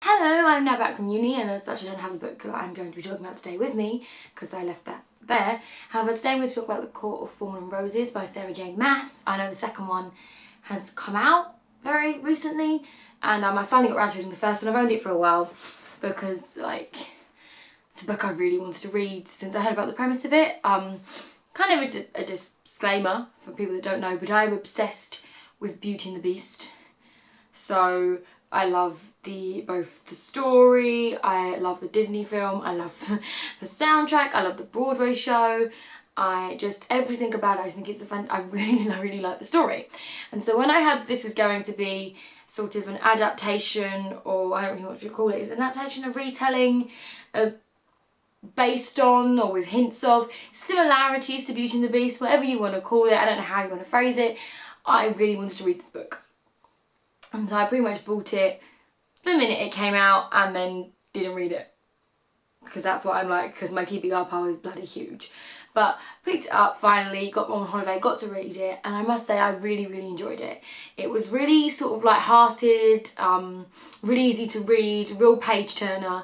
Hello, I'm now back from uni, and as such I don't have the book that I'm going to be talking about today with me because I left that there. However, today I'm going to talk about The Court of Thorns and Roses by Sarah J Maas. I know the second one has come out very recently, and I finally got around to reading the first one. I've owned it for a while because it's a book I really wanted to read since I heard about the premise of it. Kind of a disclaimer for people that don't know, but I'm obsessed with Beauty and the Beast. So I love both the story, I love the Disney film, I love the soundtrack, I love the Broadway show, everything about it, I just think it's I really like the story. And so when I heard this was going to be sort of an adaptation, or I don't know what you call it, is an adaptation, a retelling, based on or with hints of similarities to Beauty and the Beast, whatever you want to call it, I don't know how you want to phrase it, I really wanted to read this book. And so I pretty much bought it the minute it came out and then didn't read it. Because that's what I'm like, because my TBR pile is bloody huge. But picked it up finally, got on holiday, got to read it, and I must say I really enjoyed it. It was really sort of light-hearted, really easy to read, real page-turner.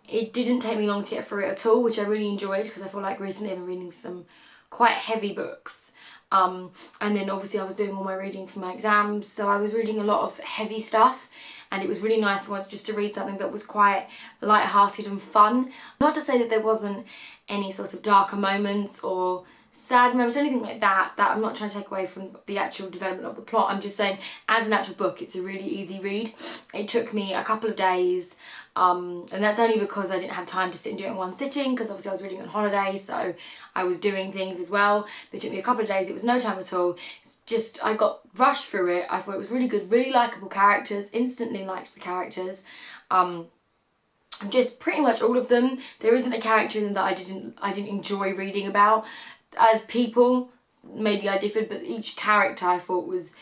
It didn't take me long to get through it at all, which I really enjoyed because I feel like recently I've been reading some quite heavy books. And then obviously I was doing all my reading for my exams, so I was reading a lot of heavy stuff, and it was really nice once just to read something that was quite light-hearted and fun. Not to say that there wasn't any sort of darker moments or sad moments or anything like that I'm not trying to take away from the actual development of the plot. I'm just saying as an actual book it's a really easy read. It took me a couple of days, and that's only because I didn't have time to sit and do it in one sitting, because obviously I was reading on holiday, so I was doing things as well. But it took me a couple of days, it was no time at all. It's just, I got rushed through it. I thought it was really good, really likeable characters, instantly liked the characters. Just pretty much all of them. There isn't a character in them that I didn't enjoy reading about. As people, maybe I differed, but each character I thought was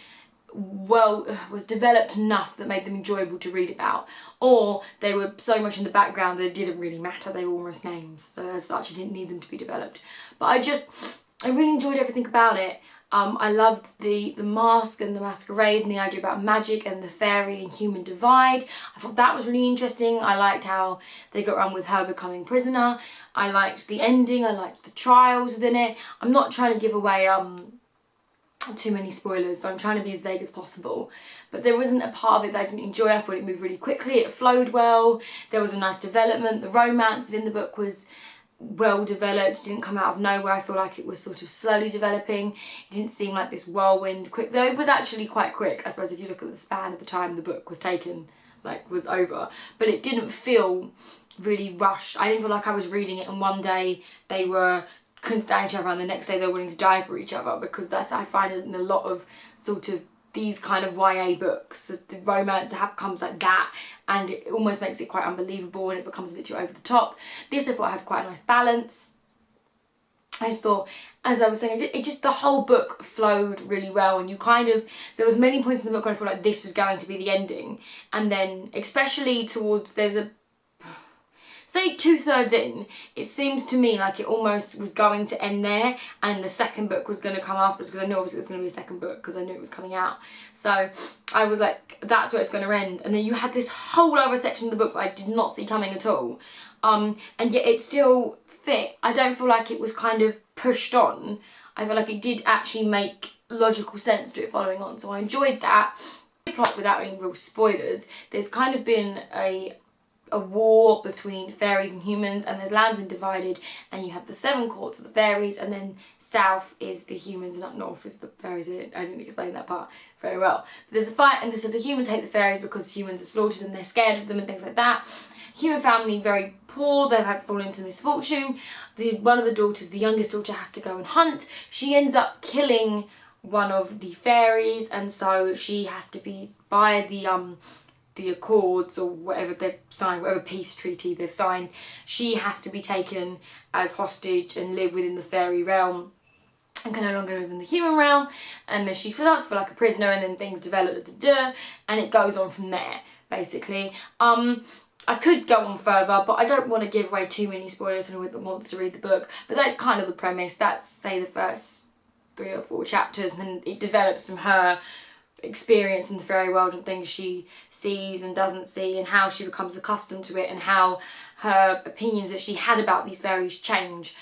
developed enough that made them enjoyable to read about, or they were so much in the background that it didn't really matter, they were almost names, so as such I didn't need them to be developed. But I really enjoyed everything about it. I loved the mask and the masquerade and the idea about magic and the fairy and human divide. I thought that was really interesting. I liked how they got around with her becoming prisoner. I liked the ending, I liked the trials within it. I'm not trying to give away too many spoilers, so I'm trying to be as vague as possible. But there wasn't a part of it that I didn't enjoy. I thought it moved really quickly, it flowed well, there was a nice development, the romance within the book was well developed, it didn't come out of nowhere. I feel like it was sort of slowly developing. It didn't seem like this whirlwind quick, though it was actually quite quick. I suppose if you look at the span of the time the book was taken, was over. But it didn't feel really rushed. I didn't feel like I was reading it and one day they couldn't stand each other and the next day they were willing to die for each other, because that's, I find it in a lot of sort of these kind of YA books, the romance comes like that and it almost makes it quite unbelievable and it becomes a bit too over the top. This I thought had quite a nice balance. I just thought, as I was saying, it just, the whole book flowed really well, and there was many points in the book where I felt like this was going to be the ending, and then especially towards, say 2/3 in, it seems to me like it almost was going to end there and the second book was going to come afterwards, because I knew obviously it was going to be a second book because I knew it was coming out. So I was like, that's where it's going to end. And then you had this whole other section of the book that I did not see coming at all. And yet it still fit. I don't feel like it was kind of pushed on. I feel like it did actually make logical sense to it following on. So I enjoyed that. The plot, without any real spoilers, there's kind of been a war between fairies and humans, and there's lands been divided, and you have the 7 courts of the fairies, and then south is the humans and up north is the fairies. I didn't explain that part very well. But there's a fight, and so the humans hate the fairies because humans are slaughtered and they're scared of them and things like that. Human family very poor, they've had fallen into misfortune. One of the daughters, the youngest daughter, has to go and hunt. She ends up killing one of the fairies, and so she has to be, by the accords or whatever they've signed, whatever peace treaty they've signed, she has to be taken as hostage and live within the fairy realm and can no longer live in the human realm. And then she starts to feel like a prisoner, and then things develop, and it goes on from there, basically. I could go on further, but I don't want to give away too many spoilers to anyone that wants to read the book. But that's kind of the premise. That's, say, the first 3 or 4 chapters, and then it develops from her experience in the fairy world and things she sees and doesn't see, and how she becomes accustomed to it, and how her opinions that she had about these fairies change.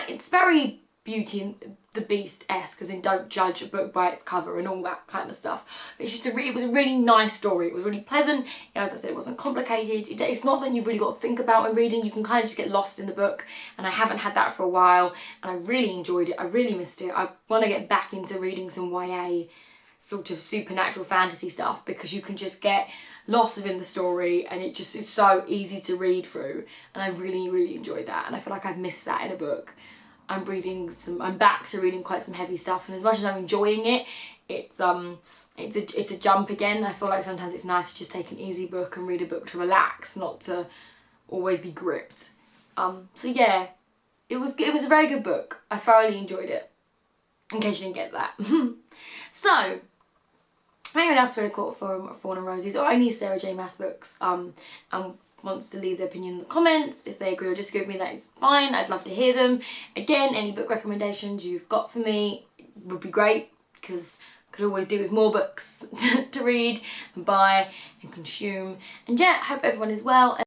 It's very Beauty and the Beast-esque, as in don't judge a book by its cover and all that kind of stuff. But it's just it was a really nice story. It was really pleasant. As I said, it wasn't complicated. It's not something you've really got to think about when reading. You can kind of just get lost in the book, and I haven't had that for a while, and I really enjoyed it. I really missed it. I want to get back into reading some YA sort of supernatural fantasy stuff, because you can just get lost within the story, and it just is so easy to read through, and I really, really enjoyed that, and I feel like I've missed that in a book. I'm back to reading quite some heavy stuff, and as much as I'm enjoying it, it's a jump again. I feel like sometimes it's nice to just take an easy book and read a book to relax, not to always be gripped. So yeah, it was a very good book. I thoroughly enjoyed it, in case you didn't get that. So, anyone else for a quote from Thorn and Roses, or any Sarah J Maas books, wants to leave their opinion in the comments. If they agree or disagree with me, that is fine. I'd love to hear them. Again, any book recommendations you've got for me would be great, because I could always do with more books to read and buy and consume. And yeah, I hope everyone is well.